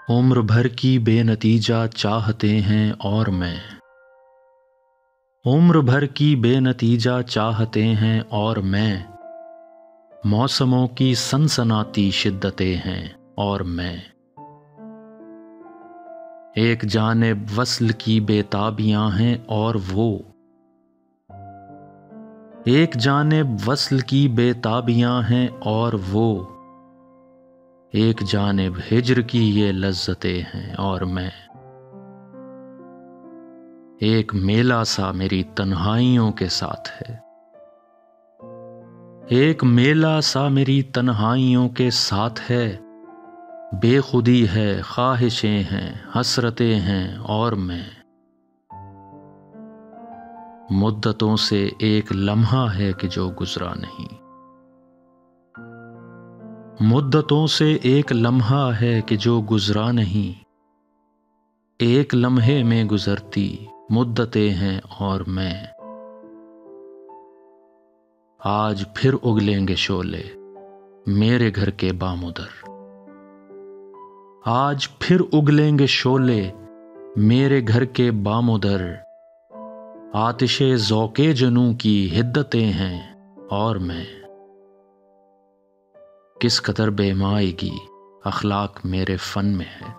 उम्र भर की बेनतीजा चाहते हैं और मैं, उम्र भर की बेनतीजा चाहते हैं और मैं, मौसमों की सनसनाती शिद्दतें हैं और मैं, एक जानिब वस्ल की बेताबियां हैं और वो, एक जानिब वस्ल की बेताबियां हैं और वो, एक जानिब हिज्र की ये लज्जतें हैं और मैं, एक मेला सा मेरी तन्हाइयों के साथ है, एक मेला सा मेरी तन्हाइयों के साथ है, बेखुदी है, ख्वाहिशें हैं, हसरतें हैं और मैं, मुद्दतों से एक लम्हा है कि जो गुजरा नहीं, मुद्दतों से एक लम्हा है कि जो गुजरा नहीं, एक लम्हे में गुजरती मुद्दतें हैं और मैं, आज फिर उगलेंगे शोले मेरे घर के बामुदर, आज फिर उगलेंगे शोले मेरे घर के बामुदर, आतिशे ज़ौक़े जनू की हिद्दतें हैं और मैं, किस कदर बेमायगी अखलाक मेरे फ़न में है,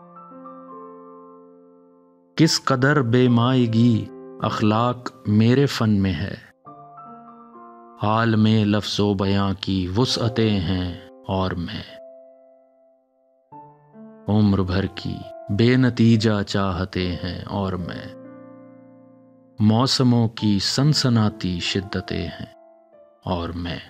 किस कदर बेमायगी अखलाक मेरे फ़न में है, हाल में लफ्ज़ो बयां की वुसअतें हैं और मैं, उम्र भर की बेनतीजा चाहते हैं और मैं, मौसमों की सनसनाती शिद्दतें हैं और मैं।